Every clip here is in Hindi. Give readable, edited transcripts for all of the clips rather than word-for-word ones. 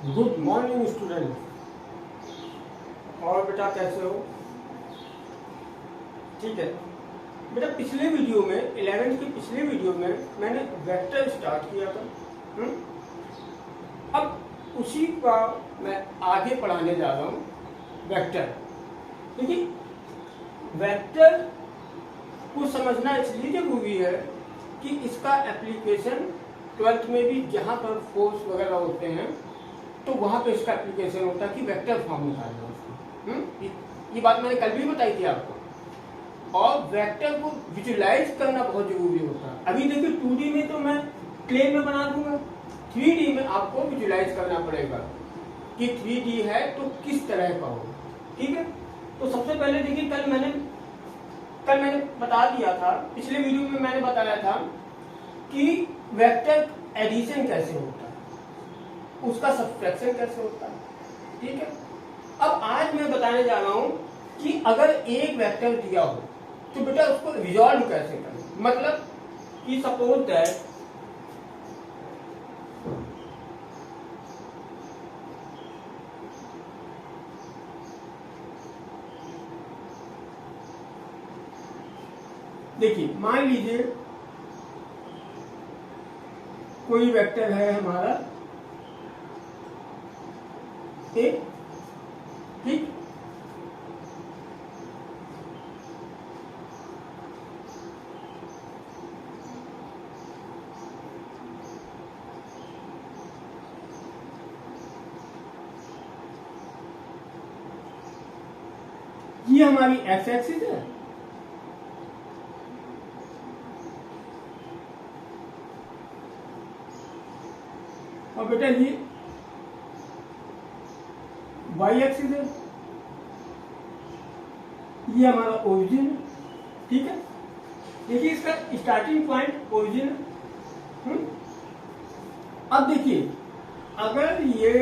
Good morning student. और बेटा कैसे हो? ठीक है बेटा, पिछले वीडियो में 11th के पिछले वीडियो में मैंने वेक्टर स्टार्ट किया था। अब उसी का मैं आगे पढ़ाने जा रहा हूँ, वेक्टर। देखिए, वेक्टर को समझना इसलिए जरूरी है कि इसका एप्लीकेशन 12th में भी जहाँ पर फोर्स वगैरह होते हैं तो वहाँ पे इसका एप्लीकेशन होता है कि वेक्टर फॉर्म निकालना उसको। ये बात मैंने कल भी बताई थी आपको। और वेक्टर को विजुलाइज करना बहुत जरूरी होता है। अभी देखिए 2D में तो मैं प्लेन में बना दूंगा, 3D में आपको विजुलाइज करना पड़ेगा कि 3D है तो किस तरह का हो। ठीक है, तो सबसे पहले देखिए, कल मैंने बता दिया था, पिछले वीडियो में मैंने बताया था कि वेक्टर एडिशन कैसे होता है, उसका सब्ट्रैक्शन कैसे होता है। ठीक है, अब आज मैं बताने जा रहा हूं कि अगर एक वेक्टर दिया हो तो बेटा उसको रिजॉल्व कैसे करें। मतलब कि सपोज दैट देखिए, मान लीजिए कोई वेक्टर है हमारा ए, ठीक, ये हमारी एक्स एक्सिस है। और बेटा ये वाई एक्सिस है, ये हमारा ओरिजिन है। ठीक है, देखिए इसका स्टार्टिंग पॉइंट ओरिजिन है। अब देखिए, अगर ये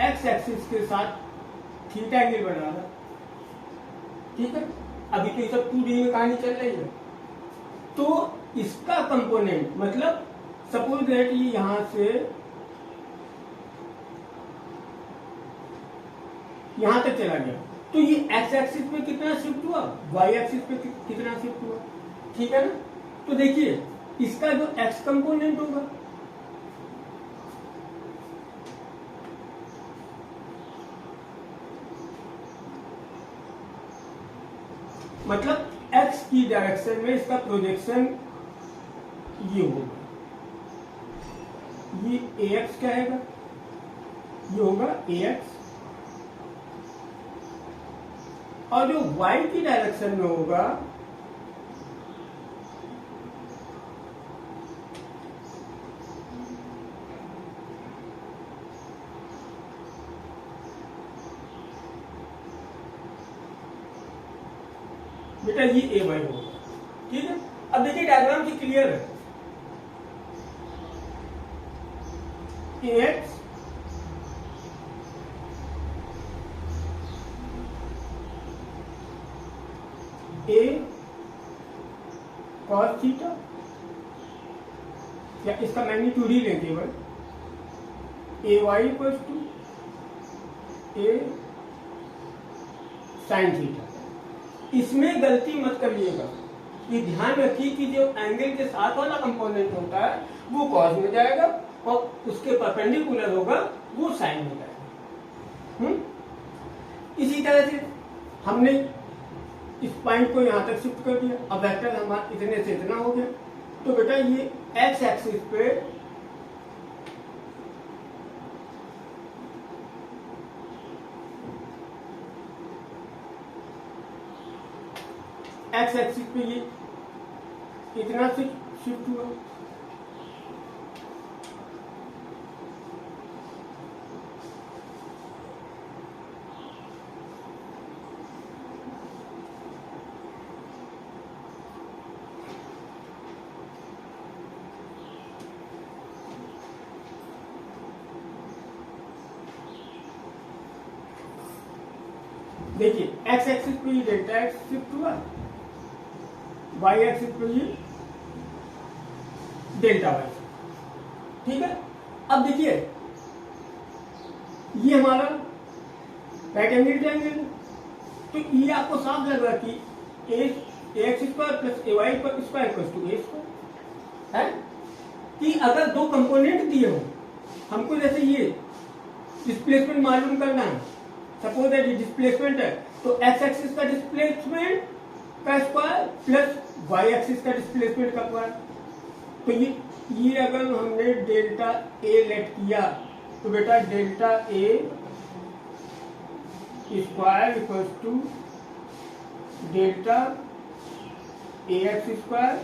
एक्स एक्सिस के साथ थीटा एंगल बना रहा, ठीक है, अभी तो ये सब 2D में कहानी चल रही है, तो इसका कंपोनेंट मतलब सपोज दैट ये यहां से यहां तक चला गया, तो ये एक्स एक्सिस पे कितना शिफ्ट हुआ, वाई एक्सिस पे कितना शिफ्ट हुआ। ठीक है ना, तो देखिए इसका जो एक्स कंपोनेंट होगा मतलब एक्स की डायरेक्शन में इसका प्रोजेक्शन ये होगा, ये ए एक्स कहेगा, ये होगा ए एक्स। और जो y की डायरेक्शन में होगा बेटा ये ए वाई होगा। ठीक है, अब देखिए डायग्राम से क्लियर है, A x A cos theta, या इसका मैग्नीट्यूड ही लें केवल, A y equals to A sine theta. इसमें गलती मत करिएगा, ये ध्यान रखिए कि जो एंगल के साथ वाला कंपोनेंट होता है वो कॉस में जाएगा और उसके परपेंडिकुलर होगा वो साइन में जाएगा। इसी तरह से हमने इस पॉइंट को यहां तक शिफ्ट कर दिया, अब वेक्टर हमारा इतने से इतना हो गया। तो बेटा ये एक्स एक्सिस पे ये इतना से शिफ्ट हुआ। देखिए एक्स एक्सिस पे ये डेल्टा एक्स शिफ्ट हुआ, वाई एक्सिस पे ये डेल्टा वाई। ठीक है, अब देखिए ये हमारा राइट एंगल ट्रायंगल। तो ये आपको साफ लग रहा है कि ax square plus ay square equal to a square है। कि अगर दो कंपोनेंट दिए हो, हमको जैसे ये डिस्प्लेसमेंट मालूम करना है, सपोज दैट ये डिस्प्लेसमेंट है, तो एक्स एक्सिस का डिस्प्लेसमेंट का स्क्वायर प्लस वाई एक्सिस का डिस्प्लेसमेंट का स्क्वायर। तो ये अगर हमने डेल्टा ए लेट किया तो बेटा delta A square equals to delta A x square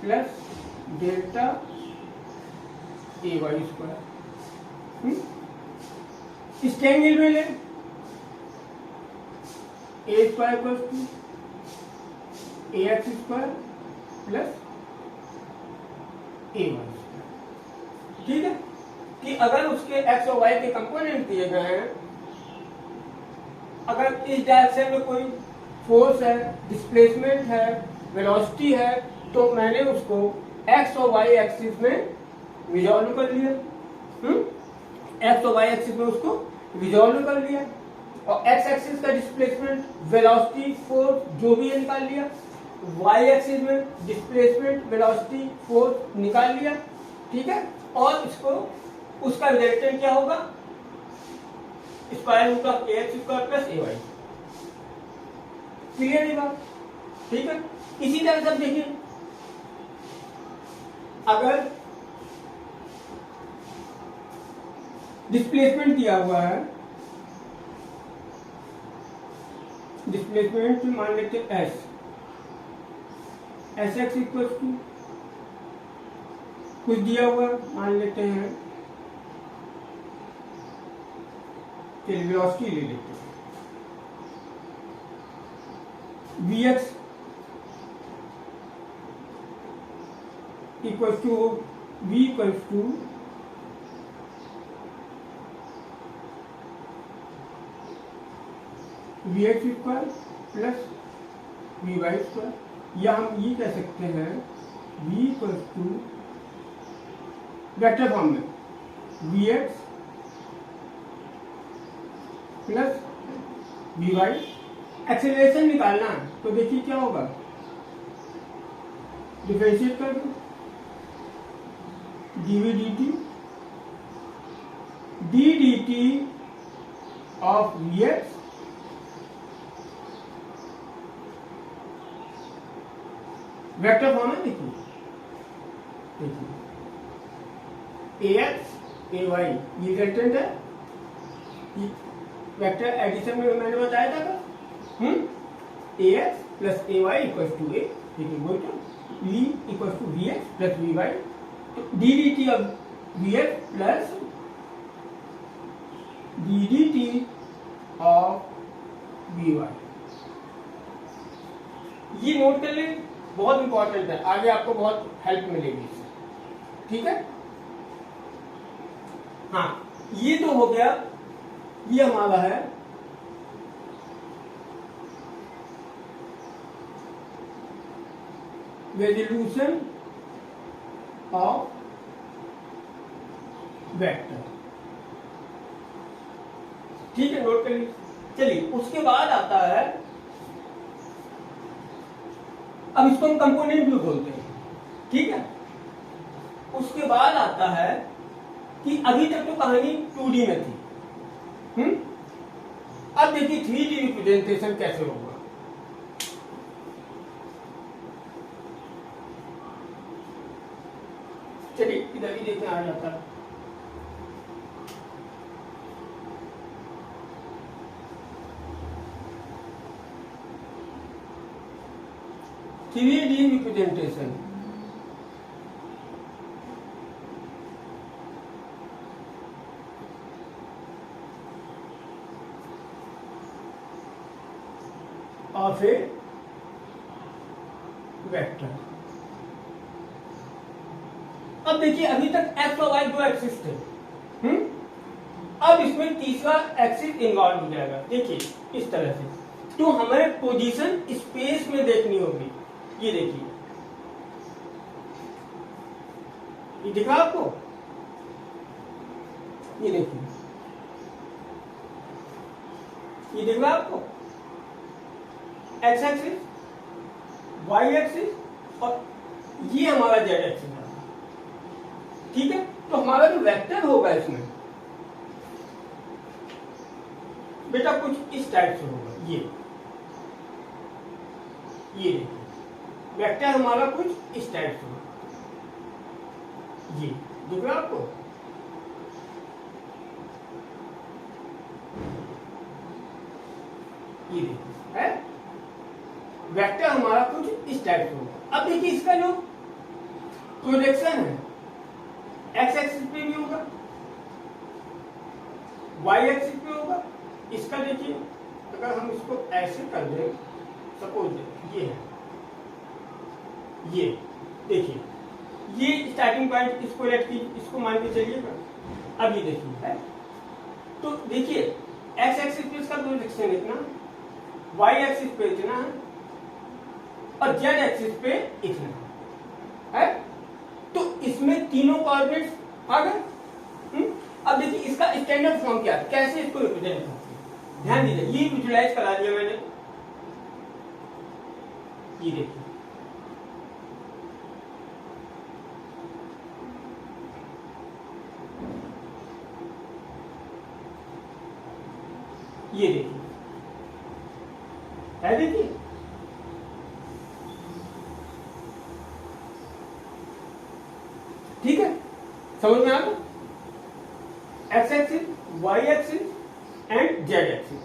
plus delta A y square. इस ट्रायंगल में ले A square equals to A x square plus A y square. ठीक है कि अगर उसके एक्स और वाई के कंपोनेंट दिए गए हैं, अगर इस डायरेक्शन में कोई फोर्स है, डिस्प्लेसमेंट है, वेलोसिटी है, तो मैंने उसको एक्स और वाई एक्सिस में रिजॉल्व कर लिया। एक्स और वाई एक्सिस में उसको रिजॉल्व कर लिया और एक्स एक्सिस का डिस्प्लेसमेंट, वेलोसिटी, फोर्स जो भी है निकाल लिया। वाई एक्सिस में डिस्प्लेसमेंट, वेलोसिटी, फोर्स निकाल लिया। ठीक है, और इसको उसका रिजल्टेंट क्या होगा, square root of A x square plus A Y. Clear है बात? ठीक है, इसी तरह से देखिए, अगर डिस्प्लेसमेंट दिया हुआ है, डिस्प्लेसमेंट मान लेते हैं एस एक्स इक्वल टू कुछ दिया हुआ मान लेते हैं, वेलोसिटी ले लेते हैं v x equal to v equal to v x square plus v y square, या हम ये कह सकते हैं v equal to vector form में v x plus v y. Acceleration निकालना है तो देखिए क्या होगा, डिफरेंशिएट कर दो d v d t of v x vector form है। देखिए ए एक्स ए वाई ये रिजल्टेंट है, वेक्टर एडिशन में मैंने बताया था A x plus A y equal to A, ठीक है, बोल तो v equal to v x plus v y, d d t of v x plus d d t of v y. ये नोट कर ले, बहुत इंपॉर्टेंट है, आगे आपको बहुत हेल्प मिलेगी इससे। ठीक है, हाँ ये तो हो गया, ये हमारा है रेजोल्यूशन ऑफ वेक्टर। ठीक है, नोट कर लीजिए। चलिए उसके बाद आता है, अब इसको हम कंपोनेंट भी बोलते हैं। ठीक है, उसके बाद आता है कि अभी तक तो कहानी 2D में थी, अब देखिए 3D रिप्रेजेंटेशन कैसे होगा। चलिए इधर भी देखने आ जाता है। Three D representation of A vector. अब देखिए अभी तक एक्स और वाई दो एक्सिस थे, अब इसमें तीसरा एक्सिस इन्वॉल्व हो जाएगा। देखिए इस तरह से, तो हमें पोजीशन स्पेस में देखनी होगी। ये देखिए, ये दिखा आपको, ये देखिए ये दिख रहा है आपको, एक्स एक्सिस, वाई एक्सिस और ये हमारा जेड एक्सिस है। ठीक है, तो हमारा जो वेक्टर होगा इसमें बेटा कुछ इस टाइप से होगा। ये देखिए वेक्टर हमारा कुछ इस टाइप से होगा। ये दिख रहा है आपको, ये देखिए है वेक्टर हमारा कुछ इस टाइप से होगा। अब देखिए इसका जो प्रोजेक्शन है एक्स एक्सिस पे भी होगा, वाई एक्सिस पे होगा। इसका देखिए अगर हम इसको ऐसे कर दें, सपोज ये है, ये देखिए ये स्टार्टिंग पॉइंट, इसको लेट की इसको मान के चलिएगा। अब ये देखिए है, तो देखिए एक्स एक्सिस पे इसका प्रोजेक्शन इतना, वाई एक्सिस पे इतना है और जेड एक्सिस पे इतना है। तो इसमें तीनों कोऑर्डिनेट्स आ गए। अब देखिए इसका स्टैंडर्ड फॉर्म क्या है, कैसे इसको रिप्रेजेंट करते हैं, ध्यान दीजिए। ये विजुलाइज करा दिया मैंने, ये देखिए ये देखिए है, देखिए ठीक है, समझ में आ गया। X axis, Y axis and Z axis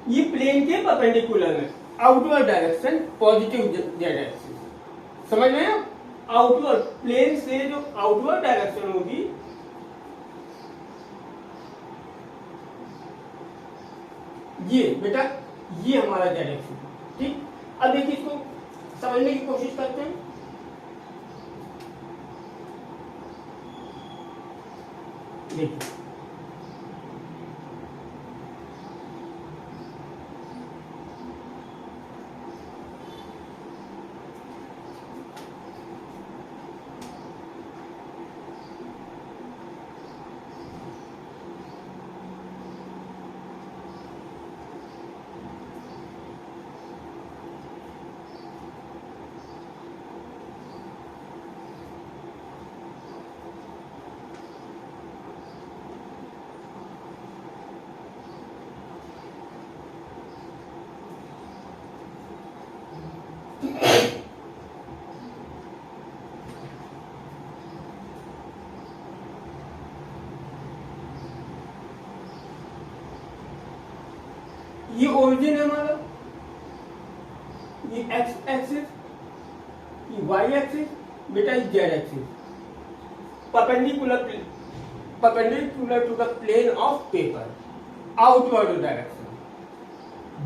ये प्लेन के परपेंडिकुलर में, outward direction positive Z axis. समझ में आया, आउटवर्ड प्लेन से जो आउटवर्ड डायरेक्शन होगी ये बेटा ये हमारा जेड एक्सिस। ठीक, अब देखिए इसको समझने की कोशिश करते हैं। देखिए ये ओरिजिन है हमारा, ये एक्स एक्सिस, ये वाई एक्सिस, बेटा ये Z axis, perpendicular to the plane of paper, outward direction.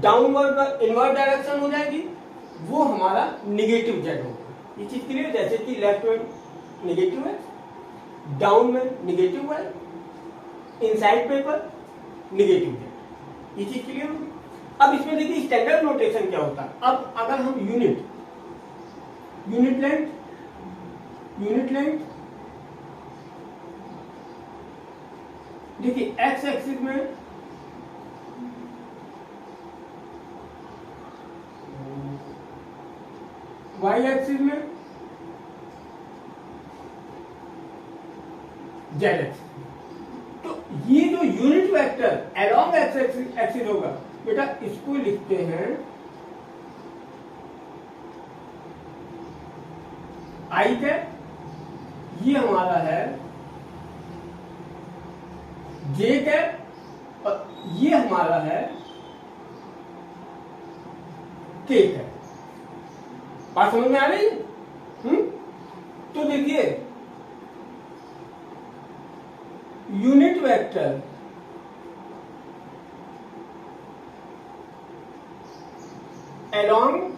Downward inward direction हो जाएगी, वो हमारा निगेटिव जेड होगा। ये चीज क्लियर, जैसे कि लेफ्ट में निगेटिव है, डाउन में निगेटिव है, इनसाइड पेपर निगेटिव जेड। ये चीज क्लियर होगी। अब इसमें देखिए स्टैंडर्ड नोटेशन क्या होता है। अब अगर हम यूनिट लेंथ देखिए एक्स एक्सिस में वाई एक्सिस में जेड एक्सिस, तो ये जो unit vector along X axis होगा बेटा इसको लिखते हैं आई कैप, ये हमारा है जे कैप और ये हमारा है के कैप। बात समझ में आ रही है? तो देखिए unit vector along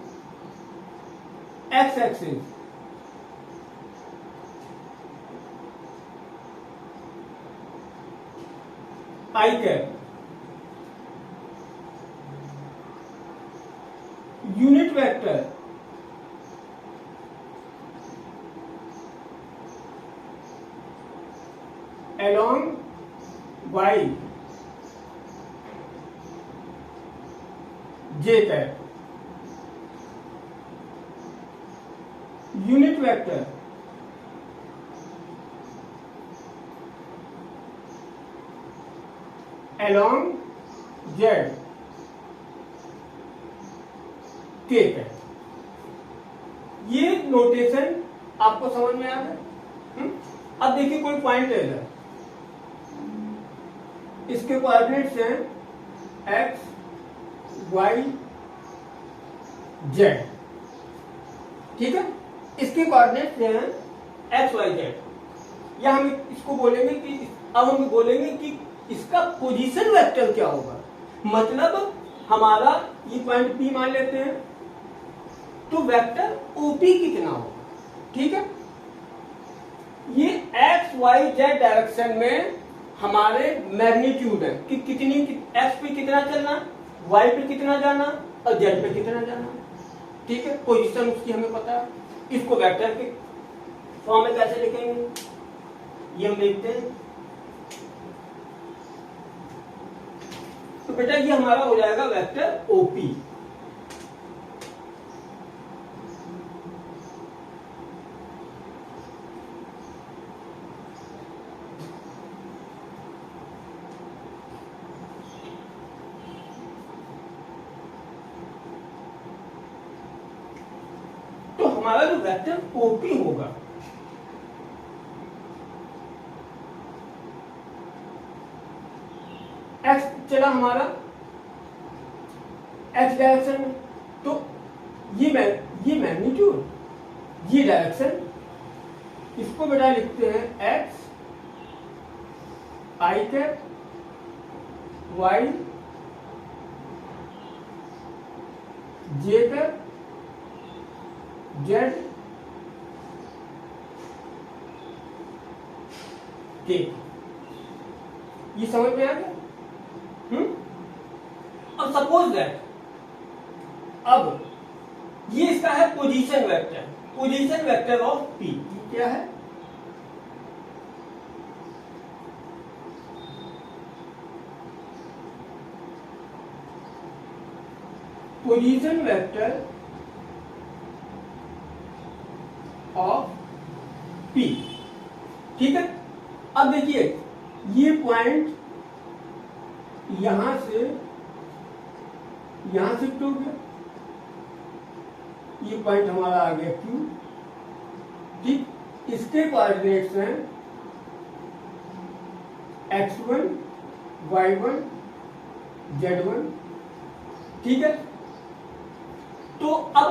x axis I cap, unit vector along y J cap, unit vector along z k cap. ये नोटेशन आपको समझ में आ गया। अब देखिए कोई पॉइंट है इधर, इसके कोऑर्डिनेट्स हैं x y z, ठीक है। इसके कोऑर्डिनेट्स हैं x y z, या हम इसको बोलेंगे कि अब हम बोलेंगे कि इसका पोजीशन वेक्टर क्या होगा। मतलब हमारा ये पॉइंट P मान लेते हैं, तो वेक्टर OP कितना होगा, ठीक है। ये x y z डायरेक्शन में हमारे मैग्नीट्यूड है कि कितनी x पे कितना चलना, y पे कितना जाना और z पे कितना जाना, ठीक है। पोजीशन उसकी हमें पता है। इसको वेक्टर के फॉर्म में कैसे लिखेंगे ये हम देखते हैं। तो बेटा ये हमारा हो जाएगा वेक्टर OP। तो हमारा जो वेक्टर OP होगा x चला हमारा x डायरेक्शन में, तो ये मैग्नीट्यूड, ये डायरेक्शन, इसको बेटा लिखते हैं x i cap y j cap z k। ये समझ में आ गया। अब सपोज दैट, अब ये इसका है position vector, position vector of P क्या है, पोजीशन वेक्टर ऑफ P, ठीक है। अब देखिए ये पॉइंट यहां से यहां शिफ्ट हो गया, ये पॉइंट हमारा आ गया Q, ठीक। इसके कोऑर्डिनेट्स हैं x1 y1 z1, ठीक है। तो अब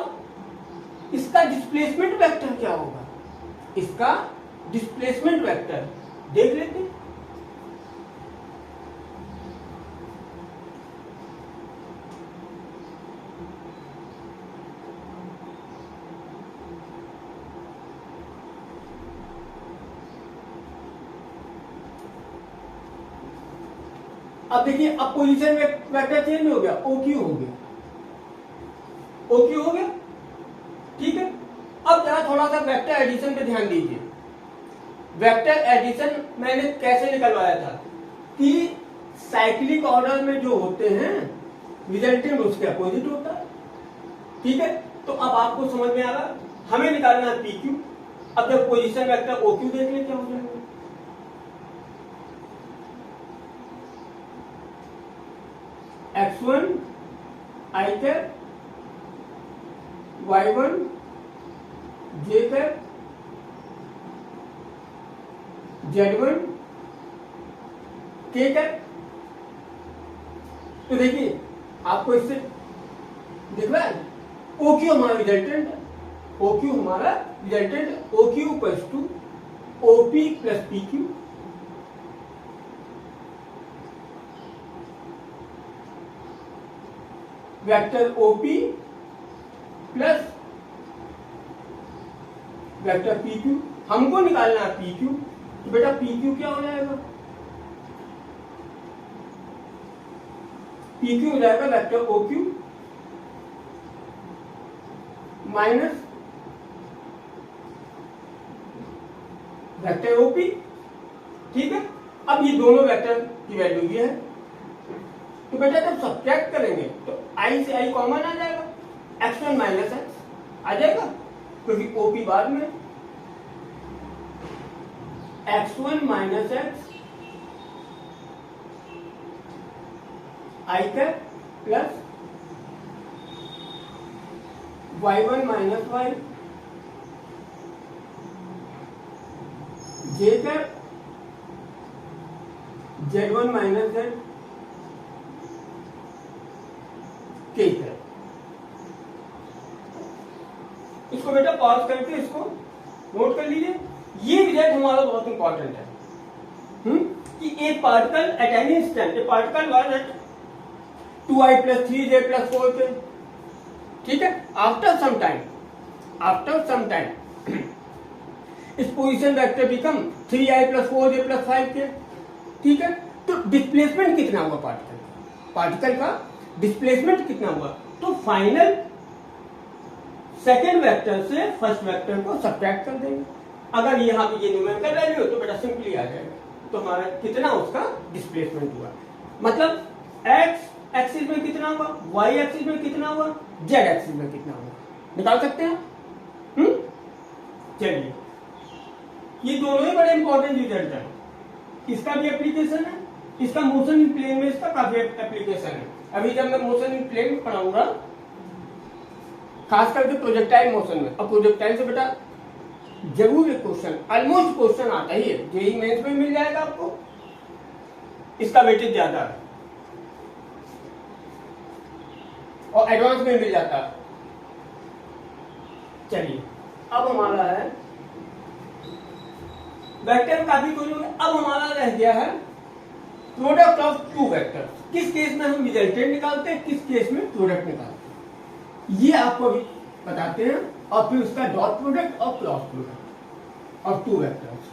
इसका डिस्प्लेसमेंट वेक्टर क्या होगा, इसका डिस्प्लेसमेंट वेक्टर देख लेते हैं। अब देखिए अब पोजीशन वेक्टर चेंज हो गया, OQ हो गया, OQ हो गया, ठीक है। अब जरा थोड़ा सा वेक्टर एडिशन पे ध्यान दीजिए। वेक्टर एडिशन मैंने कैसे निकलवाया था कि साइक्लिक ऑर्डर में जो होते हैं रिजल्टेंट उसके अपोजिट होता है, ठीक है। तो अब आपको समझ में आ रहा, हमें निकालना है PQ। अब जब पोजीशन वेक्टर OQ देख ले क्या हो जाएगा, x1 i cap y1 j cap z1 k cap. तो देखिए आपको इससे दिख रहा है OQ हमारा रिजल्टेंट है, OQ हमारा रिजल्टेंट है, OQ equals to OP plus PQ। Vector OP plus vector PQ, हमको निकालना है PQ। तो बेटा PQ क्या हो जाएगा, PQ हो जाएगा vector OQ minus vector OP, ठीक है। अब ये दोनों वेक्टर की वैल्यू ये है, तो बेटा जब सब्ट्रैक्ट करेंगे तो आई से आई कॉमन आ जाएगा, x1 माइनस एक्स आ जाएगा, क्योंकि OP बाद में, x1 minus x i cap plus y1 minus y j cap z1 minus z k cap. इसको बेटा पॉज करके इसको नोट कर लीजिए। ये रिजल्ट हमारा बहुत इंपॉर्टेंट है कि एक particle at any instant, A particle was at 2i plus 3j plus 4k, ठीक है। आफ्टर सम टाइम इस position vector become 3i plus 4j plus 5k, ठीक है। तो डिस्प्लेसमेंट कितना हुआ पार्टिकल का डिस्प्लेसमेंट कितना हुआ, तो फाइनल सेकेंड वेक्टर से फर्स्ट वेक्टर को सब्ट्रैक्ट कर देंगे। अगर यहाँ पे ये न्यूमेरिकल वैल्यू हो तो बेटा सिंपली आ जाएगा, तो हमारा कितना उसका डिस्प्लेसमेंट हुआ, मतलब x एक्सिस में कितना हुआ, y एक्सिस में कितना हुआ, z एक्सिस में कितना हुआ, निकाल सकते हैं। चलिए, ये दोनों ही बड़े इंपॉर्टेंट रिजल्ट है, इसका भी एप्लीकेशन है, इसका मोशन इन प्लेन में इसका काफी एप्लीकेशन है। अभी जब मैं मोशन इन प्लेन में पढ़ाऊंगा, खास करके प्रोजेक्टाइल मोशन में, अब प्रोजेक्टाइल से बेटा जरूर एक क्वेश्चन, ऑलमोस्ट क्वेश्चन आता ही है, जेईई मेंस में मिल जाएगा आपको, इसका वेटेज ज्यादा है और एडवांस में मिल जाता है। चलिए, अब हमारा है वेक्टर काफी कुछ, अब हमारा रह गया है प्रोडक्ट ऑफ टू वेक्टर। किस केस में हम रिजल्टेंट निकालते हैं, किस केस में प्रोडक्ट निकालते हैं, ये आपको अभी बताते हैं, और फिर उसका डॉट प्रोडक्ट और cross product of two vectors.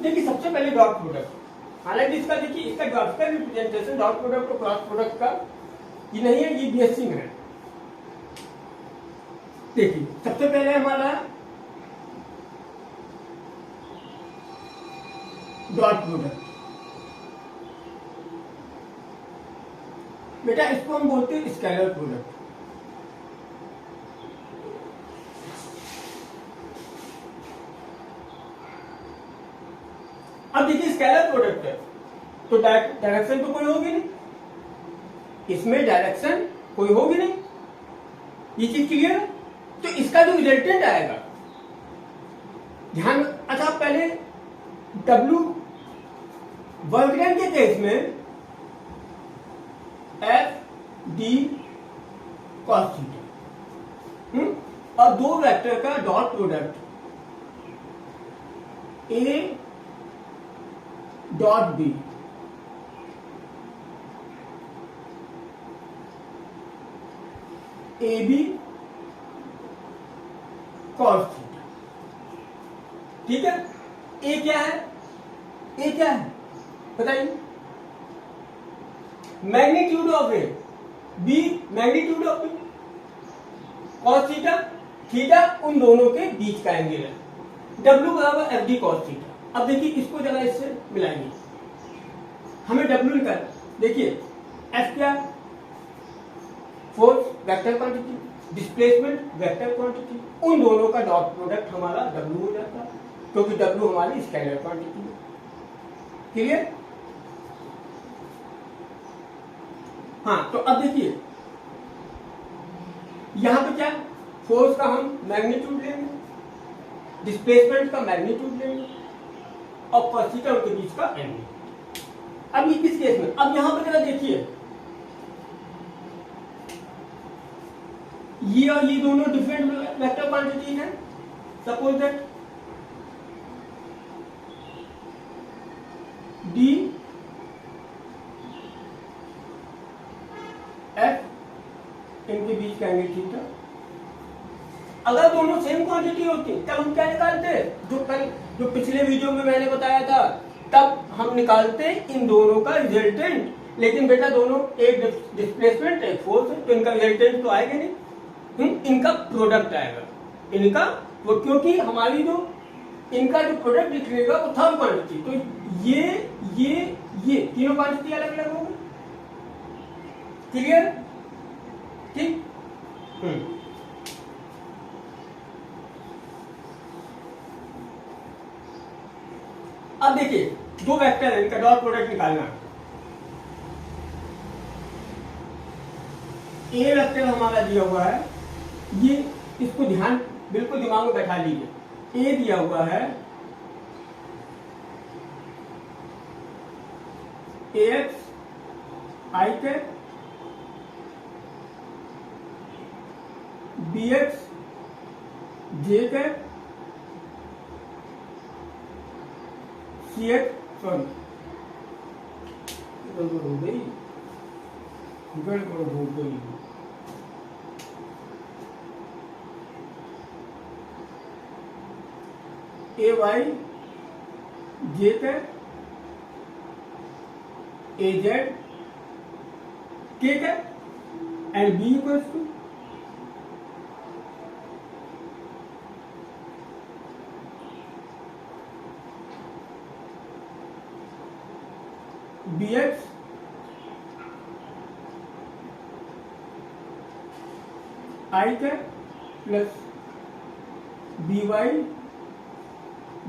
देखिए, सबसे पहले डॉट प्रोडक्ट, हालांकि इसका देखिए इसका ग्राफिकल रिप्रेजेंटेशन डॉट प्रोडक्ट और क्रॉस प्रोडक्ट का ये नहीं है, ये बीएससी में है। देखिए, सबसे पहले हमारा डॉट प्रोडक्ट, बेटा इसको हम बोलते हैं स्केलर प्रोडक्ट। अब देखिए, स्केलर प्रोडक्ट है तो डायरेक्शन तो कोई होगी नहीं, इसमें डायरेक्शन कोई होगी नहीं, ये चीज क्लियर है। तो इसका जो रिजल्टेंट आएगा, ध्यान, अच्छा पहले W वर्गडन के केस में FD cos थीटा, और दो वेक्टर का dot product A dot B, A B cos theta, ठीक है। ए क्या है, ए क्या है बताइए, magnitude of A, B magnitude of B, cos theta, theta उन दोनों के बीच का एंगल है, W बराबर एफ डी कॉस थीटा। अब देखिए, इसको जरा इससे मिलाएंगे, हमें W निकाल, देखिए F क्या, force vector quantity, displacement vector quantity, उन दोनों का डॉट प्रोडक्ट हमारा W हो जाता है, क्योंकि W हमारी स्केलर क्वांटिटी है। क्लियर? हाँ, तो अब देखिए यहां पे क्या, फोर्स का हम मैग्नीट्यूड लेंगे, डिस्प्लेसमेंट का मैग्नीट्यूड लेंगे, और cos थीटा उनके बीच का एंगल। अब ये किस केस में, अब यहां पर जरा देखिए, ये और ये दोनों डिफरेंट वेक्टर क्वांटिटी हैं। सपोज दैट डी एफ इनके बीच का एंगल थीटा। अगर दोनों सेम क्वांटिटी होती तब हम क्या निकालते, जो पिछले वीडियो में मैंने बताया था तब हम निकालते हैं इन दोनों का रिजल्टेंट। लेकिन बेटा दोनों एक डिस्प्लेसमेंट एक फोर्स है, तो इनका रिजल्टेंट तो आएगा नहीं, इनका प्रोडक्ट आएगा। इनका क्योंकि हमारी जो इनका जो प्रोडक्ट निकलेगा वो थर्ड क्वांटिटी, तो ये तीनों क्वांटिटी अलग अलग होगी। क्लियर? ठीक। अब देखिए दो वेक्टर है, इनका डॉट प्रोडक्ट निकालना। ए वेक्टर हमारा दिया हुआ है, ये इसको ध्यान बिल्कुल दिमाग में बैठा लीजिए। ए दिया हुआ है x i cap B x j cap C x, sorry गड़बड़ हो गई, गड़बड़ हो गई। A y j cap A z k cap and B equals to B x i cap plus B y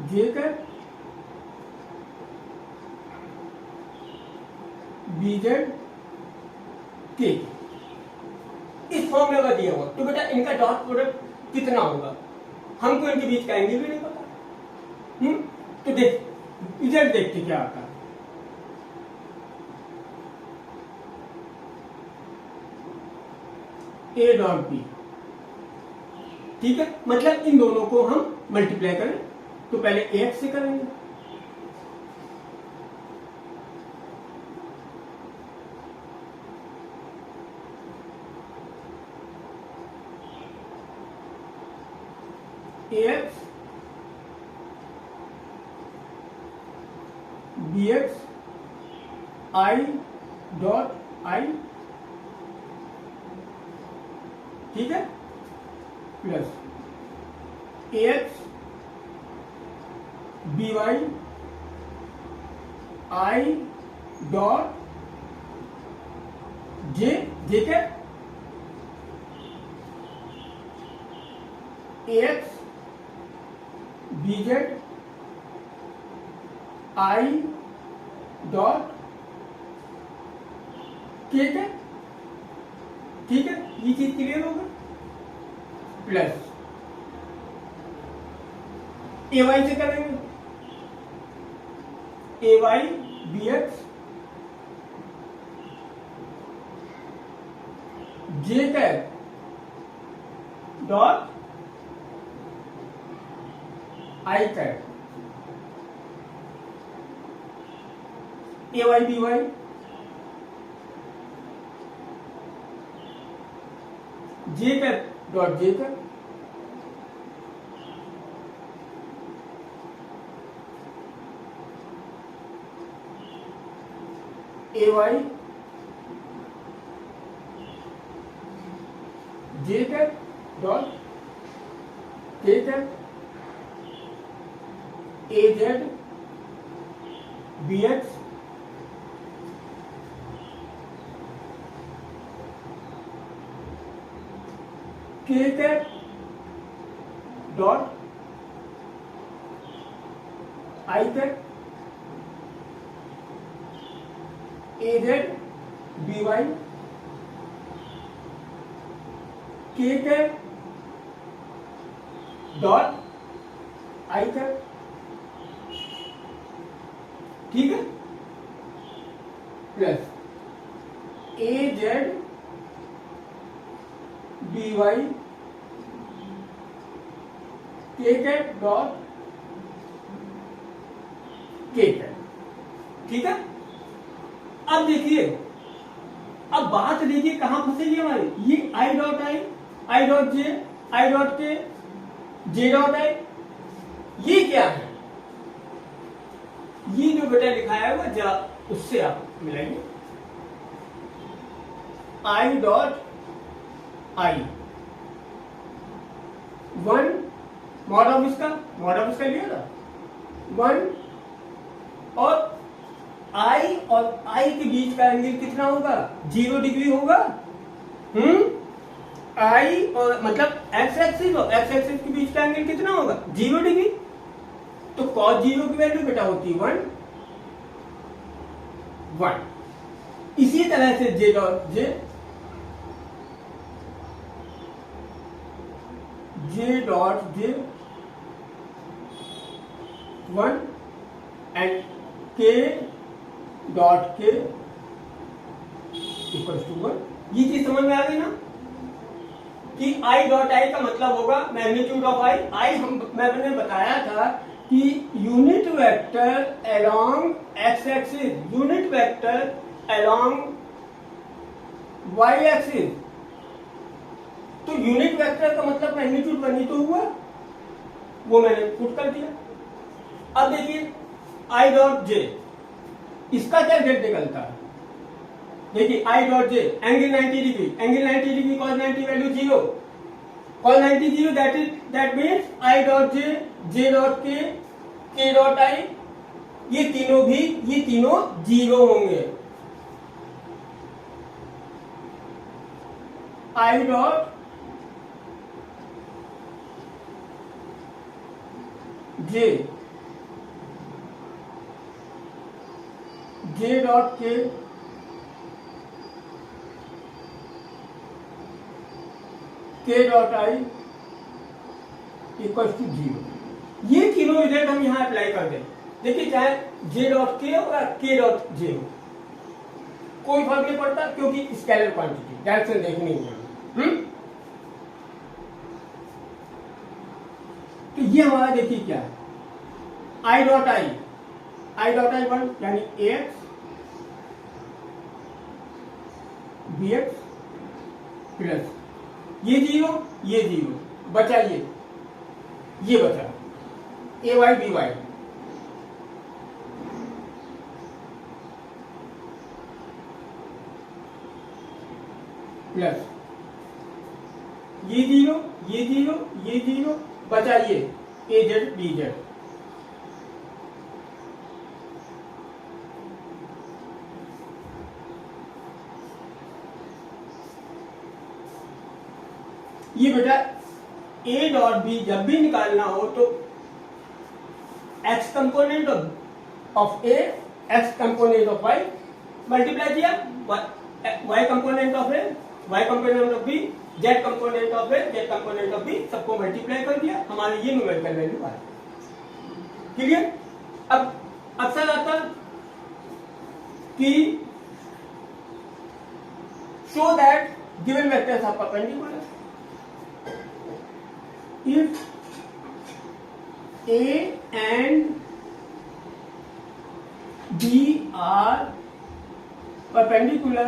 j cap B z k. इस फॉर्मूले का दिया हुआ, तो बेटा इनका डॉट प्रोडक्ट कितना होगा हमको इनके बीच का एंगल भी नहीं पता। तो देख रिजल्ट देखते क्या आता है। ए डॉट बी, ठीक है, मतलब इन दोनों को हम मल्टीप्लाई करें तो पहले एक्स से करेंगे, x B x i dot i, ठीक है, plus x B y i dot j j k x B z i dot k, ठीक है, ये चीज क्लियर होगा। प्लस ए वाई से करेंगे, A y B x j cap dot i cap, A y B y j cap dot j cap, A y j cap dot k cap, A z B x k cap dot i cap, A z B y k cap dot i cap, ठीक है, plus A z B y k cap dot k cap, ठीक है। अब देखिए, अब बात देखिए कहां फंसेगी हमारी, ये आई डॉट आई, आई डॉट जे, आई डॉट के, जे डॉट आई, ये क्या है? ये जो बेटा लिखा है वो जरा उससे आप मिलाएंगे। आई डॉट आई 1 मॉड ऑफ इसका लिया था 1 और आई और आई के बीच का एंगल कितना होगा 0 डिग्री होगा। आई और मतलब एक्स एक्सिस और एक्स एक्सिस के बीच का एंगल कितना होगा 0 डिग्री। तो cos 0 की वैल्यू बेटा होती है 1। इसी तरह से J dot J 1 and k dot के इक्वल टू 1। ये चीज समझ में आ गई ना कि आई डॉट आई का मतलब होगा मैग्नीट्यूड ऑफ आई मैंने बताया था कि unit vector along X axis, unit vector along Y axis. तो यूनिट वेक्टर का मतलब मैग्नीट्यूड 1 ही तो हुआ, वो मैंने पुट कर दिया। अब देखिए आई डॉट जे, इसका क्या रिजल्ट निकलता है। देखिए आई dot J angle 90 degree, angle 90 degree cos 90 value 0, cos 90 0 that means I dot J dot के डॉट आई, ये तीनों 0 होंगे। आई डॉट जे डॉट के डॉट आई इक्वल टू 0। ये तीनों रिजल्ट हम यहां अप्लाई कर दें। देखिए चाहे जे डॉट के हो या के डॉट जे हो, कोई फर्क नहीं पड़ता क्योंकि स्केलर क्वांटिटी डायरेक्शन देखनी है। तो ये हमारा देखिए क्या है आई डॉट आई 1 यानी ax bx प्लस ये 0 बचा, ये बचा ay by प्लस ये 0 बचा, ये az bz। ये बेटा ए डॉट बी जब भी निकालना हो तो x component of A, x component of y multiply किया, y component of A, y component of B, z component of A, z component of B, सबको मल्टीप्लाई कर दिया, हमारे ये न्यूमेरिकल वैल्यू आ गई। क्लियर। अब अक्सर आता कि show that given vectors are perpendicular if A and B are perpendicular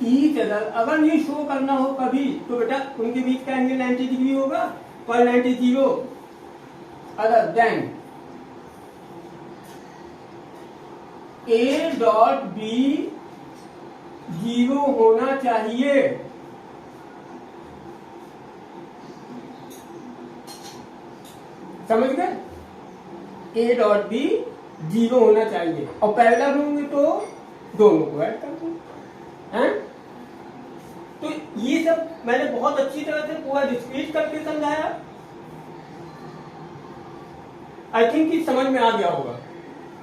each other। अगर ये शो करना हो कभी तो बेटा उनके बीच का एंगल 90 डिग्री होगा, पर 90 0 other than A dot B 0 होना चाहिए। समझ गए, ए डॉट बी 0 होना चाहिए और पैरेलल होंगे तो दोनों को ऐड कर दो हैं। तो ये सब मैंने बहुत अच्छी तरह से पूरा डिस्क्रीट करके समझाया। आई थिंक कि समझ में आ गया होगा,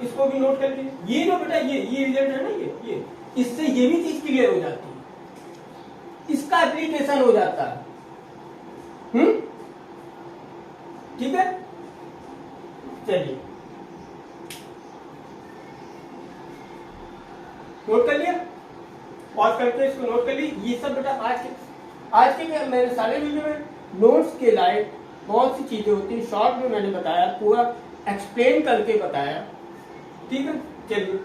इसको भी नोट कर लीजिए। ये जो बेटा ये रिजल्ट है ना, ये इससे ये भी चीज क्लियर हो जाती है, इसका एप्लीकेशन हो जाता है। ठीक है, चलिए नोट कर लिया, पॉज करके इसको नोट कर ली। ये सब बेटा आज के मेरे सारे वीडियो में नोट्स के लायक बहुत सी चीजें होती हैं, शॉर्ट में मैंने बताया, पूरा एक्सप्लेन करके बताया। ठीक है, चलिए।